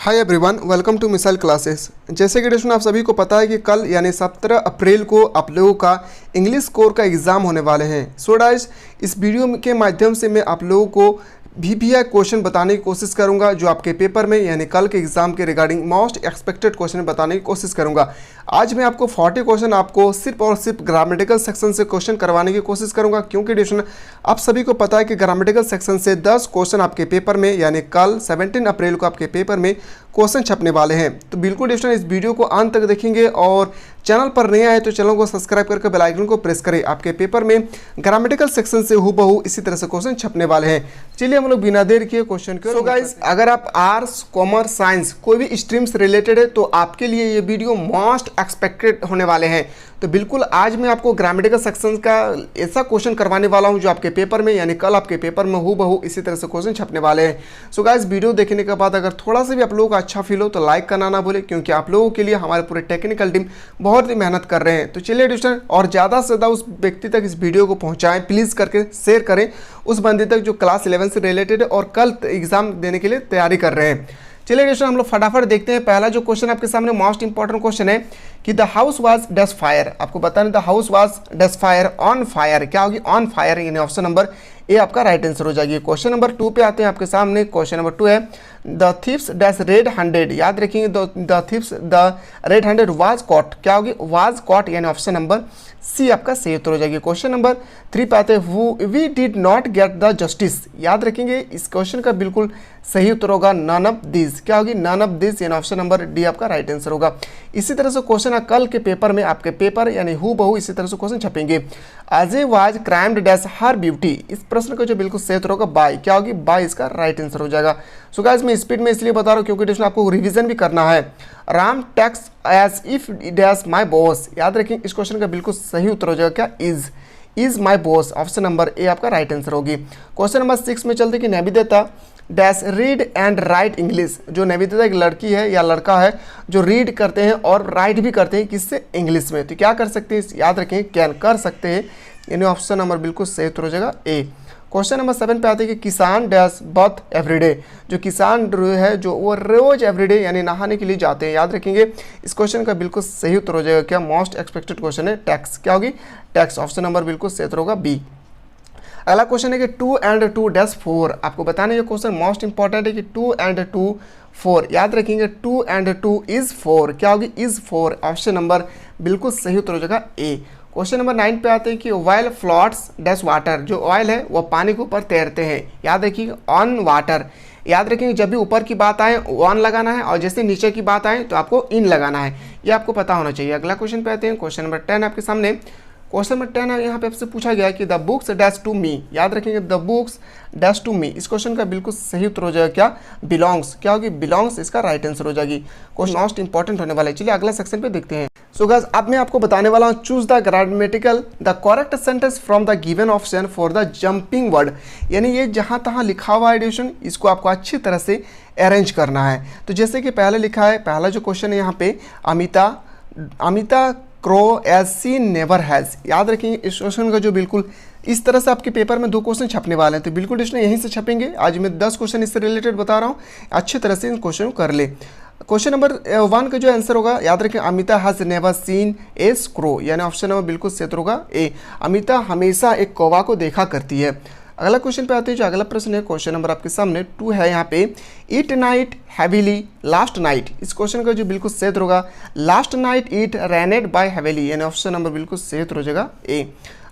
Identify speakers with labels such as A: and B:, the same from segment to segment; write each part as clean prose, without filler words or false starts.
A: Hi everyone, welcome to missile classes. जैसे कि दोस्तों आप सभी को पता है कि कल यानी 17 अप्रैल को आप लोगों का इंग्लिश कोर का एग्ज़ाम होने वाले हैं। सो गाइस, इस वीडियो के माध्यम से मैं आप लोगों को VPI क्वेश्चन बताने की कोशिश करूंगा जो आपके पेपर में यानी कल के एग्जाम के रिगार्डिंग मोस्ट एक्सपेक्टेड क्वेश्चन बताने की कोशिश करूंगा। आज मैं आपको 40 क्वेश्चन आपको सिर्फ और सिर्फ ग्रामेटिकल सेक्शन से क्वेश्चन करवाने की कोशिश करूंगा, क्योंकि दोस्तों आप सभी को पता है कि ग्रामेटिकल सेक्शन से 10 क्वेश्चन आपके पेपर में यानी कल 17 अप्रैल को आपके पेपर में क्वेश्चन छपने वाले हैं। तो बिल्कुल दोस्तों इस वीडियो को अंत तक देखेंगे और चैनल पर नए आए तो चैनल को सब्सक्राइब करके बेल आइकन को प्रेस करें। आपके पेपर में ग्रामेटिकल सेक्शन से हूबहू इसी तरह से क्वेश्चन छपने वाले हैं। चलिए हम लोग बिना देर किए क्वेश्चन के। सो गाइस, अगर आप आर्ट्स, कॉमर्स, साइंस कोई भी स्ट्रीम से रिलेटेड है तो आपके लिए ये वीडियो मोस्ट एक्सपेक्टेड होने वाले हैं। तो बिल्कुल आज मैं आपको ग्रामेटिकल सेक्शन का ऐसा क्वेश्चन करवाने वाला हूं जो आपके पेपर में यानी कल आपके पेपर में हूबहू इसी तरह से क्वेश्चन छपने वाले हैं। सो गाइस, वीडियो देखने के बाद अगर थोड़ा सा भी आप लोगों को अच्छा फील हो तो लाइक करना ना भूलें, क्योंकि आप लोगों के लिए हमारे पूरे टेक्निकल टीम बहुत ही मेहनत कर रहे हैं। तो चलिए दोस्तों, और ज़्यादा से ज़्यादा उस व्यक्ति तक इस वीडियो को पहुँचाएँ, प्लीज़ करके शेयर करें उस बंदे तक जो क्लास 11 से रिलेटेड है और कल एग्जाम देने के लिए तैयारी कर रहे हैं। चलिए दोस्तों, हम लोग फटाफट देखते हैं। पहला जो क्वेश्चन आपके सामने मोस्ट इंपॉर्टेंट क्वेश्चन है कि the house was dash fire. आपको बताना the house was dash fire on fire, क्या होगी ऑन फायर, यानी ऑप्शन नंबर ए आपका राइट आंसर हो जाएगी। क्वेश्चन नंबर 2 पे आते हैं आपके सामने। क्वेश्चन नंबर 2 है the thieves dash red handed. याद रखेंगे the thieves the red handed was cot, क्या होगी वाज कॉट, यानी ऑप्शन नंबर सी आपका सही उत्तर हो जाएगी। क्वेश्चन नंबर 3 पे आते हैं we did not get the justice. याद रखेंगे इस क्वेश्चन का बिल्कुल सही उत्तर होगा नन ऑफ दिस, क्या होगी नन ऑफ दिस, यानी ऑप्शन नंबर डी आपका राइट आंसर होगा। इसी तरह से क्वेश्चन कल के पेपर में आपके पेपर यानी हूबहू इसी तरह से क्वेश्चन छपेंगे। Ajay was charmed dash her beauty. इस प्रश्न का जो बिल्कुल सही उत्तर होगा बाय, क्या होगी बाय, इसका राइट आंसर हो जाएगा। सो गाइस, मैं स्पीड में इसलिए बता रहा हूँ क्योंकि दोस्तों आपको रिवीजन भी करना है। Ram talks as if dash my boss. याद रखें इस क्वेश्चन का बिल्कुल सही उत्तर हो जाएगा क्या is my boss, option number A आपका राइट आंसर होगी। क्वेश्चन नंबर 6 में चलते कि Nivedita dash read and write English. जो नैविदेता एक लड़की है या लड़का है जो रीड करते हैं और राइट भी करते हैं किससे, इंग्लिश में। तो क्या कर सकते हैं, याद रखें कैन कर सकते हैं, यानी ऑप्शन नंबर बिल्कुल सही उत्तर हो जाएगा ए। क्वेश्चन नंबर 7 पे आते हैं कि किसान डैश बथ एवरीडे। जो किसान है जो वो रोज एवरीडे यानी नहाने के लिए जाते हैं। याद रखेंगे इस क्वेश्चन का बिल्कुल सही उत्तर हो जाएगा क्या मोस्ट एक्सपेक्टेड क्वेश्चन है टैक्स, क्या होगी टैक्स, ऑप्शन नंबर बिल्कुल सही उत्तर होगा बी। अगला क्वेश्चन है कि 2 and 2 डैश 4। आपको बताना ये क्वेश्चन मोस्ट इंपॉर्टेंट है कि 2 and 2 4। याद रखेंगे 2 and 2 इज 4, क्या होगी इज 4, ऑप्शन नंबर बिल्कुल सही उत्तर हो जाएगा ए। क्वेश्चन नंबर 9 पे आते हैं कि ऑयल फ्लोट्स डैश वाटर। जो ऑयल है वो पानी के ऊपर तैरते हैं। याद रखिए ऑन वाटर। याद रखेंगे जब भी ऊपर की बात आए ऑन लगाना है और जैसे नीचे की बात आए तो आपको इन लगाना है, ये आपको पता होना चाहिए। अगला क्वेश्चन पे आते हैं। क्वेश्चन नंबर 10 आपके सामने। क्वेश्चन नंबर 10 यहाँ पे आपसे पूछा गया कि the books dash to me. याद रखेंगे the books dash to me, इस क्वेश्चन का बिल्कुल सही उत्तर हो जाएगा क्या बिलोंग्स, क्या होगी बिलोंग्स, इसका राइट आंसर हो जाएगी। क्वेश्चन मोस्ट इंपॉर्टेंट होने वाला है। चलिए अगला सेक्शन पे देखते हैं। सो गाइस, अब मैं आपको बताने वाला हूँ choose the grammatical the correct sentence from the given option for the jumping word. यानी ये जहाँ तहाँ लिखा हुआ है एडिशन, इसको आपको अच्छी तरह से अरेंज करना है। तो जैसे कि पहले लिखा है, पहला जो क्वेश्चन है यहाँ पे Amita crow as she never has. याद रखेंगे इस क्वेश्चन का जो बिल्कुल इस तरह से आपके पेपर में 2 क्वेश्चन छपने वाले हैं। तो बिल्कुल इसने यहीं से छपेंगे। आज मैं 10 क्वेश्चन इससे रिलेटेड बता रहा हूँ, अच्छी तरह से इन क्वेश्चन को कर ले। क्वेश्चन नंबर 1 का जो आंसर होगा, याद रखें अमिता हैज़ नेवर सीन ए स्क्रो, यानी ऑप्शन नंबर बिल्कुल सही होगा ए। अमिता हमेशा एक कौवा को देखा करती है। अगला क्वेश्चन पे आते हैं। जो अगला प्रश्न है क्वेश्चन नंबर आपके सामने 2 है यहाँ पे ईट नाइट हैवीली लास्ट नाइट। इस क्वेश्चन का जो बिल्कुल सही उत्तर होगा लास्ट नाइट ईट रैनेड बाय हैवीली, यानी ऑप्शन नंबर बिल्कुल सही उत्तर हो जाएगा ए।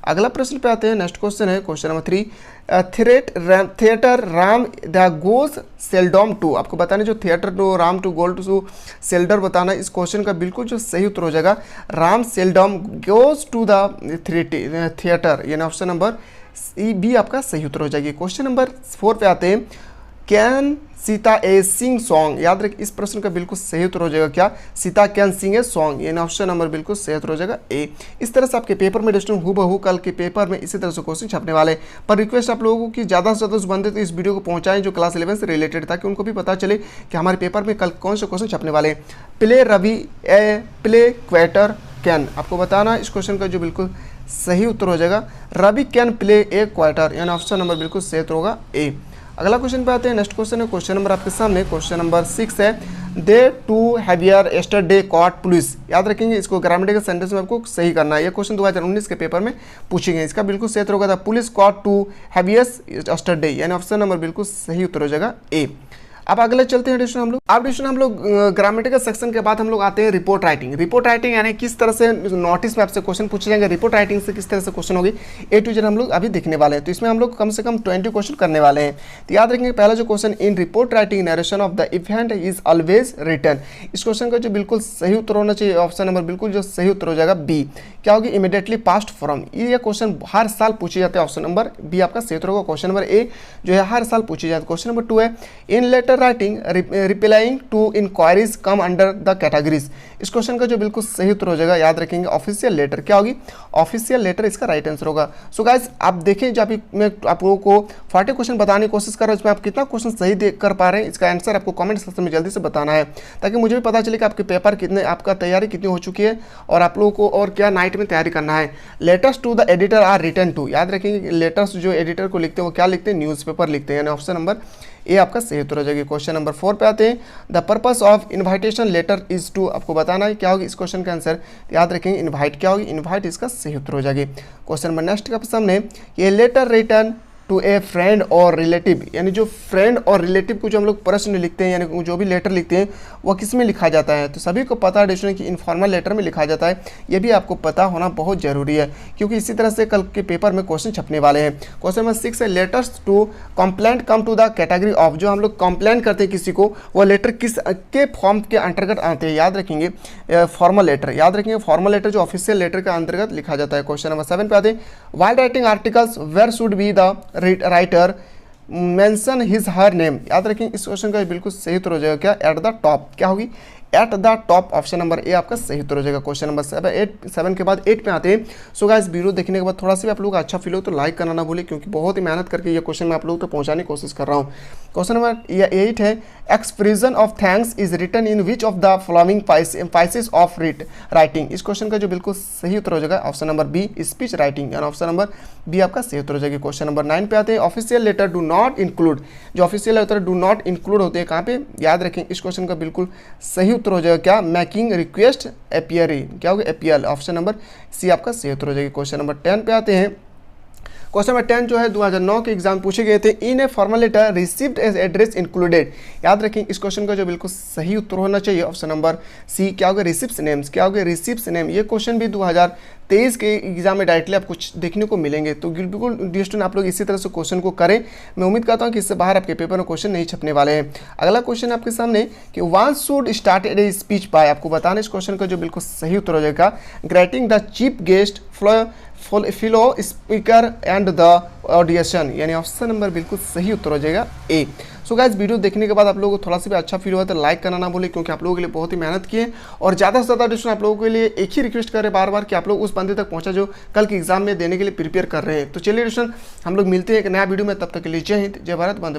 A: अगला प्रश्न पे आते हैं। नेक्स्ट क्वेश्चन है question number 3 theatre Ram the goes seldom to. आपको बताना जो theatre to Ram to goal to seldom बताना, इस क्वेश्चन का बिल्कुल जो सही उत्तर हो जाएगा Ram seldom goes to the theatre, यानी ऑप्शन नंबर बी आपका सही उत्तर हो जाएगी। क्वेश्चन नंबर 4 पे आते हैं can Sita A sing song. याद रखिए इस प्रश्न का बिल्कुल सही उत्तर हो जाएगा क्या Sita can sing a song, यानी ऑप्शन नंबर बिल्कुल सही उत्तर हो जाएगा ए। इस तरह से आपके पेपर में दोस्तों हूबहू कल के पेपर में इसी तरह से क्वेश्चन छपने वाले। पर रिक्वेस्ट आप लोगों की ज़्यादा से ज़्यादा उस बंदे तो इस वीडियो को पहुँचाएं जो क्लास 11 से रिलेटेड, ताकि उनको भी पता चले कि हमारे पेपर में कल कौन से क्वेश्चन छपने वाले। Play Ravi a play quarter can. आपको बताना इस क्वेश्चन का जो बिल्कुल सही उत्तर हो जाएगा Ravi can play a quarter, यानी ऑप्शन नंबर बिल्कुल सही उत्तर होगा ए। अगला क्वेश्चन पे आते हैं। नेक्स्ट क्वेश्चन है क्वेश्चन नंबर आपके सामने क्वेश्चन नंबर 6 है they to heavier yesterday caught police. याद रखेंगे, इसको ग्रामेटिकल सेंटेंस में आपको सही करना है। ये क्वेश्चन 2019 के पेपर में पूछे गए। इसका बिल्कुल सही उत्तर होगा था police caught two thieves yesterday, यानी ऑप्शन नंबर बिल्कुल सही उत्तर हो जाएगा ए। अब अगले चलते हैं एडिशन हम लोग। अब एडिशन हम लोग ग्रामेटिकल सेक्शन के बाद हम लोग आते हैं रिपोर्ट राइटिंग। रिपोर्ट राइटिंग यानी किस तरह से नोटिस में आपसे क्वेश्चन पूछे जाएंगे, रिपोर्ट राइटिंग से किस तरह से क्वेश्चन होगी, ए टू जेड हम लोग अभी देखने वाले हैं। तो इसमें हम लोग कम से कम 20 क्वेश्चन करने वाले हैं। तो याद रखेंगे पहला जो question, in report writing narration of the event is always written. इस क्वेश्चन का जो बिल्कुल सही उत्तर होना चाहिए ऑप्शन नंबर बिल्कुल जो सही उत्तर हो जाएगा बी। क्या होगी, इमीडिएटली पास्ट फ्रॉम। ये क्वेश्चन हर साल पूछे जाते हैं, ऑप्शन नंबर बी आपका सही उत्तर होगा। क्वेश्चन नंबर ए जो है हर साल पूछे जाते हैं। क्वेश्चन नंबर 2 है, in letter writing replying to inquiries come under the categories. इस क्वेश्चन का जो बिल्कुल सही उत्तर हो जाएगा, याद रखेंगे ऑफिशियल लेटर। क्या होगी, ऑफिशियल लेटर इसका राइट आंसर होगा। सो गाइस आप देखें, जब मैं आप लोगों को 40 क्वेश्चन बताने की कोशिश कर रहा हूँ, इसमें आप कितना क्वेश्चन सही कर पा रहे हैं, इसका आंसर आपको कमेंट सेक्शन में जल्दी से बताना है, ताकि मुझे भी पता चले कि आपके पेपर कितने, आपका तैयारी कितनी हो चुकी है और आप लोगों को और क्या नाइट में तैयारी करना है। Letters to the editor are written to. याद रखेंगे लेटर्स जो एडिटर को लिखते हैं वो क्या लिखते हैं, न्यूज़पेपर लिखते हैं, यानी ऑप्शन नंबर ये आपका सही उत्तर हो जाएगी। क्वेश्चन नंबर 4 पे आते हैं, the purpose of invitation letter is to. आपको बताना है क्या होगी इस क्वेश्चन का आंसर, याद रखेंगे इन्वाइट। क्या होगी, इन्वाइट इसका सही उत्तर हो जाएगी। क्वेश्चन नंबर नेक्स्ट का सामने, ये letter written to a friend और रिलेटिव, यानी जो फ्रेंड और रिलेटिव को जो हम लोग प्रश्न लिखते हैं, यानी जो भी लेटर लिखते हैं वो किस में लिखा जाता है। तो सभी को पता है डिक्शनरी की इनफॉर्मल लेटर में लिखा जाता है। ये भी आपको पता होना बहुत जरूरी है, क्योंकि इसी तरह से कल के पेपर में क्वेश्चन छपने वाले हैं। क्वेश्चन नंबर 6 है, letters to complaint come to the category of. जो हम लोग कंप्लेंट करते हैं किसी को, वो लेटर किस के फॉर्म के अंतर्गत आते हैं, याद रखेंगे फॉर्मल लेटर। याद रखेंगे फॉर्मल लेटर जो ऑफिशियल लेटर के अंतर्गत लिखा जाता है। क्वेश्चन नंबर 7 पे आते हैं, while writing articles where should be the writer mention his her name. याद रखें इस क्वेश्चन का बिल्कुल सही उत्तर हो जाएगा क्या, एट द टॉप। क्या होगी, at the top, option number A आपका सही उत्तर हो जाएगा। क्वेश्चन नंबर 7 के बाद 8 पे आते हैं। सो गाइस वीडियो देखने के बाद थोड़ा सा भी आप लोगों का अच्छा फील हो तो लाइक करना ना भूलें, क्योंकि बहुत ही मेहनत करके ये क्वेश्चन मैं आप लोगों तक पहुंचाने की कोशिश कर रहा हूँ। क्वेश्चन नंबर 8 है, expression of thanks is written in which of the following phases of writing. इस क्वेश्चन का जो बिल्कुल सही उत्तर हो जाएगा option number B, speech writing, यानी ऑप्शन नंबर बी आपका सही उत्तर हो जाएगा। क्वेश्चन नंबर 9 पे आते हैं, official letter do not include. जो official letter do not include होते हैं कहाँ पे, याद रखें इस क्वेश्चन का बिल्कुल सही उत्तर हो जाएगा क्या, मेकिंग रिक्वेस्ट अपियरिंग। क्या होगा, अपियल, ऑप्शन नंबर सी आपका सही उत्तर हो जाएगी। क्वेश्चन नंबर 10 पे आते हैं। क्वेश्चन नंबर 10 जो है 2009 के एग्जाम पूछे गए थे, in a formal letter received as address included. याद रखें इस क्वेश्चन का जो बिल्कुल सही उत्तर होना चाहिए ऑप्शन नंबर सी। क्या होगा, रिसिप्ट्स नेम्स। क्या होगा, रिसिप्ट्स नेम। ये क्वेश्चन भी 2023 के एग्जाम में डायरेक्टली आपको देखने को मिलेंगे। तो बिल्कुल डियर स्टूडेंट आप लोग इसी तरह से क्वेश्चन को करें। मैं उम्मीद करता हूँ कि इससे बाहर आपके पेपर में क्वेश्चन नहीं छपने वाले हैं। अगला क्वेश्चन आपके सामने कि one should started a speech bye. आपको बताना इस क्वेश्चन का जो बिल्कुल सही उत्तर हो जाएगा, greeting the chief guest fellow speaker and the ऑडियशन, यानी ऑप्शन नंबर बिल्कुल सही उत्तर हो जाएगा ए। सो गाइस वीडियो देखने के बाद आप लोगों को थोड़ा सा भी अच्छा फील हुआ तो लाइक करना ना भूले, क्योंकि आप लोगों के लिए बहुत ही मेहनत की है। और ज़्यादा से ज़्यादा डिस्ट्रेशन आप लोगों के लिए एक ही रिक्वेस्ट करें बार बार कि आप लोग उस बंदे तक पहुंचा जो कल के एग्जाम में देने के लिए प्रिपेयर कर रहे हैं। तो चलिए डिस्ट्रेशन हम लोग मिलते हैं एक नया वीडियो में, तब तक के लिए जय हिंद, जय भारत, वंदे मातरम।